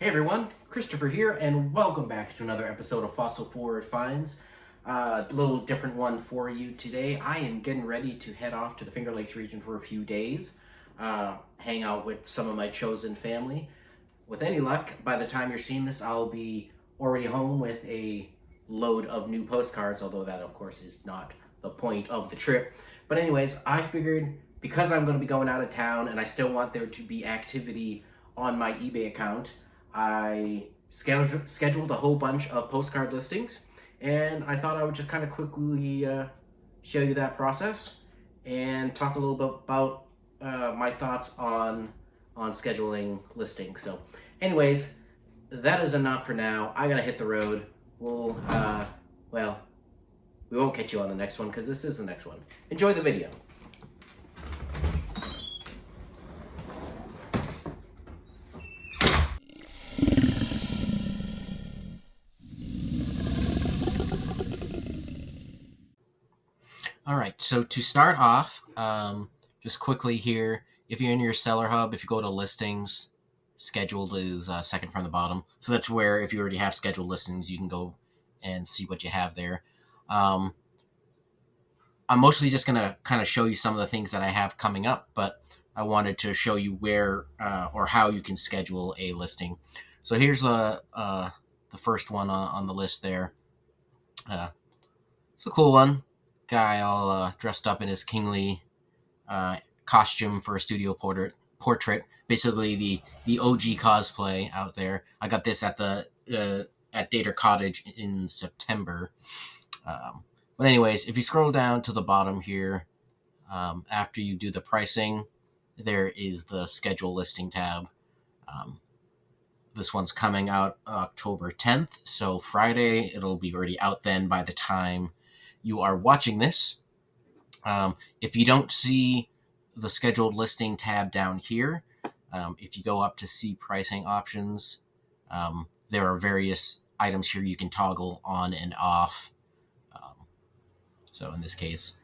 Hey everyone, Christopher here, and welcome back to another episode of Fossil Forward Finds. A little different one for you today. I am getting ready to head off to the Finger Lakes region for a few days, hang out with some of my chosen family. With any luck, by the time you're seeing this, I'll be already home with a load of new postcards, although that, of course, is not the point of the trip. But anyways, I figured because I'm going to be going out of town and I still want there to be activity on my eBay account, I scheduled a whole bunch of postcard listings, and I thought I would just kind of quickly show you that process and talk a little bit about my thoughts on scheduling listings. So, anyways, that is enough for now. I gotta hit the road. We'll we won't catch you on the next one because this is the next one. Enjoy the video. All right, so to start off, just quickly here, if you're in your seller hub, if you go to listings, scheduled is second from the bottom. So that's where, if you already have scheduled listings, you can go and see what you have there. I'm mostly just going to kind of show you some of the things that I have coming up, but I wanted to show you where or how you can schedule a listing. So here's the first one on the list there. It's a cool one. Guy all dressed up in his kingly costume for a studio portrait. Basically the OG cosplay out there. I got this at the at Dater Cottage in September. But anyways, if you scroll down to the bottom here, after you do the pricing, there is the schedule listing tab. This one's coming out October 10th, so Friday. It'll be already out then by the time you are watching this. If you don't see the scheduled listing tab down here, if you go up to see pricing options, there are various items here you can toggle on and off. So in this case,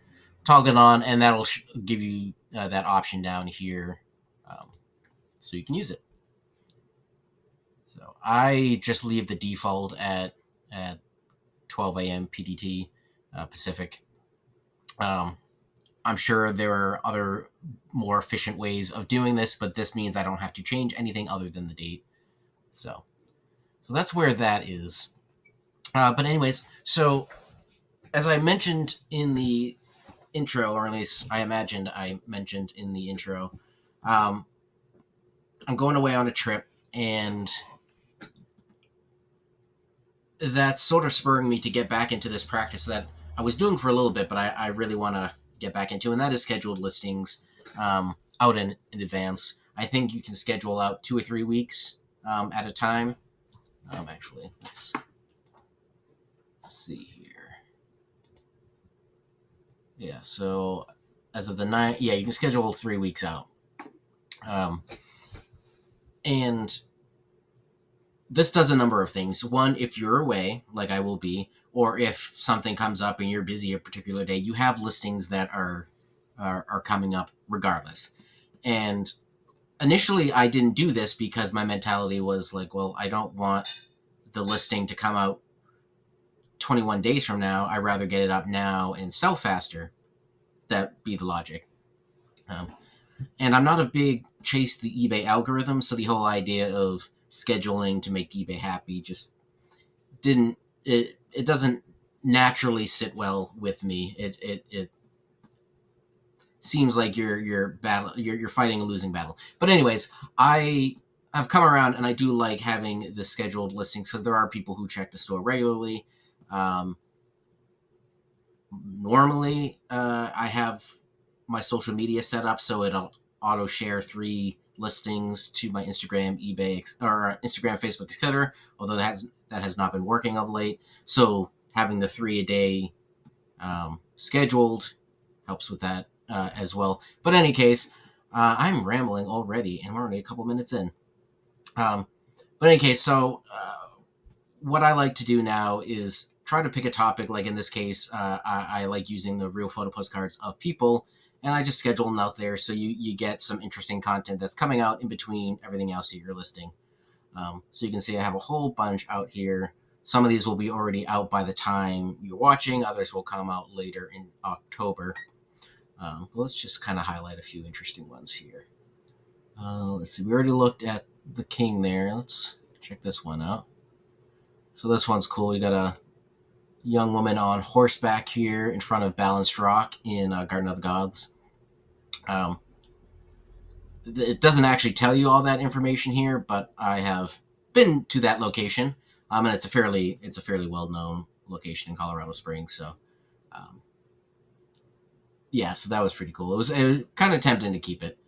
toggle it on, and that'll give you that option down here, so you can use it. So I just leave the default at 12 a.m. PDT. Pacific. I'm sure there are other more efficient ways of doing this, but this means I don't have to change anything other than the date. So that's where that is. But anyways, so as I mentioned in the intro, or at least I imagined I mentioned in the intro, I'm going away on a trip, and that's sort of spurring me to get back into this practice that I was doing for a little bit, but I really want to get back into, and that is scheduled listings out in advance. I think you can schedule out 2 or 3 weeks at a time. Actually, let's see here. Yeah, so as of the 9th, yeah, you can schedule 3 weeks out. And this does a number of things. One, if you're away, like I will be, or if something comes up and you're busy a particular day, you have listings that are coming up regardless. And initially, I didn't do this because my mentality was like, well, I don't want the listing to come out 21 days from now. I'd rather get it up now and sell faster. That'd be the logic. And I'm not a big chase the eBay algorithm, so the whole idea of scheduling to make eBay happy just didn't. It doesn't naturally sit well with me. It seems like you're fighting a losing battle. But anyways, I have come around, and I do like having the scheduled listings because there are people who check the store regularly. Normally, I have my social media set up so it'll auto share 3 listings to my Instagram, eBay, or Instagram, Facebook, etc. Although that has not been working of late. So having the 3 a day scheduled helps with that as well. But in any case, I'm rambling already, and we're only a couple minutes in. But in any case, so what I like to do now is try to pick a topic. Like in this case, I like using the real photo postcards of people, and I just schedule them out there so you get some interesting content that's coming out in between everything else that you're listing. So you can see I have a whole bunch out here. Some of these will be already out by the time you're watching. Others will come out later in October. But let's just kind of highlight a few interesting ones here. Let's see. We already looked at the king there. Let's check this one out. So this one's cool. You got a young woman on horseback here in front of Balanced Rock in Garden of the Gods. It doesn't actually tell you all that information here, but I have been to that location, and it's a fairly well-known location in Colorado Springs. So, yeah, so that was pretty cool. It was kind of tempting to keep it.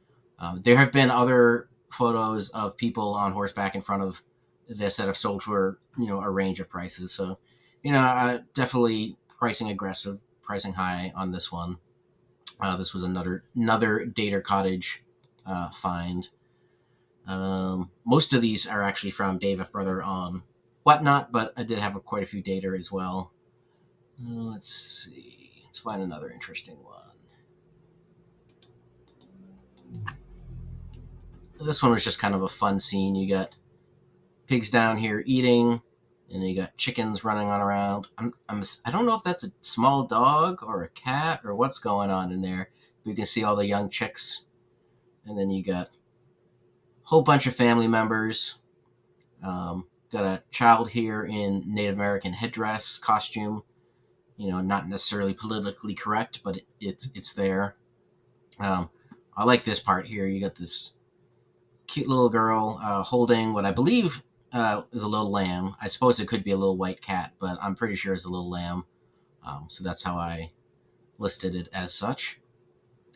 There have been other photos of people on horseback in front of this that have sold for a range of prices. So, definitely pricing aggressive, pricing high on this one. This was another Dater Cottage find. Most of these are actually from Dave F. Brother on Whatnot, but I did have quite a few Dater as well. Let's see. Let's find another interesting one. This one was just kind of a fun scene. You got pigs down here eating, and you got chickens running on around. I don't know if that's a small dog or a cat or what's going on in there. But you can see all the young chicks, and then you got a whole bunch of family members. Got a child here in Native American headdress costume. Not necessarily politically correct, but it's there. I like this part here. You got this cute little girl holding what I believe is a little lamb. I suppose it could be a little white cat, but I'm pretty sure it's a little lamb. So that's how I listed it as such.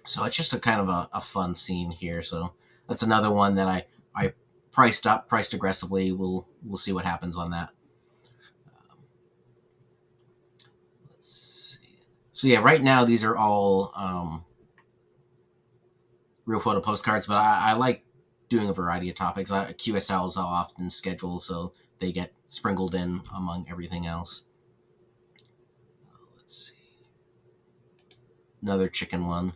So it's just a kind of a fun scene here. So that's another one that I priced aggressively. We'll see what happens on that. Let's see. So yeah, right now these are all real photo postcards, but I like doing a variety of topics. QSLs I'll often schedule so they get sprinkled in among everything else. Let's see. Another chicken one.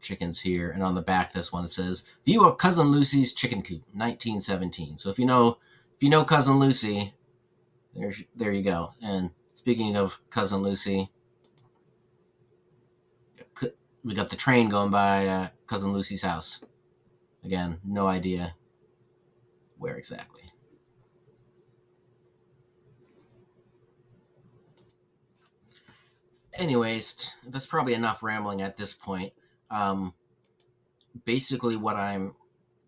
Chickens here, and on the back this one it says view of Cousin Lucy's chicken coop 1917. So if you know Cousin Lucy, there you go. And speaking of Cousin Lucy, we got the train going by Cousin Lucy's house. Again, no idea where exactly. Anyways, that's probably enough rambling at this point. Basically what I'm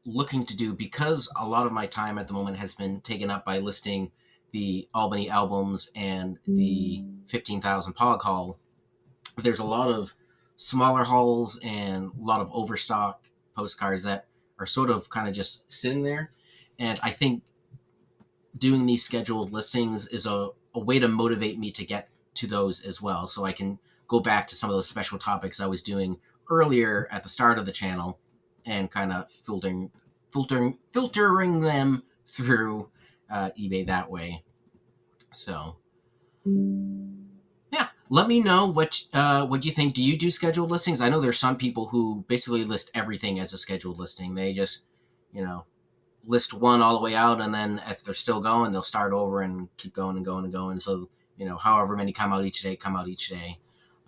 looking to do, because a lot of my time at the moment has been taken up by listing the Albany albums and the 15,000 Pog haul, there's a lot of smaller hauls and a lot of overstock postcards that are sort of kind of just sitting there. And I think doing these scheduled listings is a way to motivate me to get to those as well. So I can go back to some of those special topics I was doing earlier at the start of the channel and kind of filtering them through eBay that way. So yeah, let me know what you think. Do you do scheduled listings? I know there's some people who basically list everything as a scheduled listing. They just list one all the way out, and then if they're still going, they'll start over and keep going and going and going. So however many come out each day.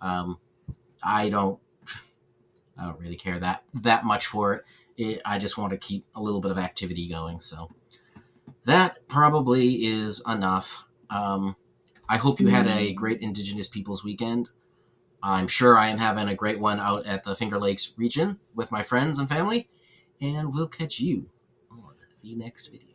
I don't really care that much for it. I just want to keep a little bit of activity going. So that probably is enough. I hope you had a great Indigenous Peoples weekend. I'm sure I am having a great one out at the Finger Lakes region with my friends and family. And we'll catch you on the next video.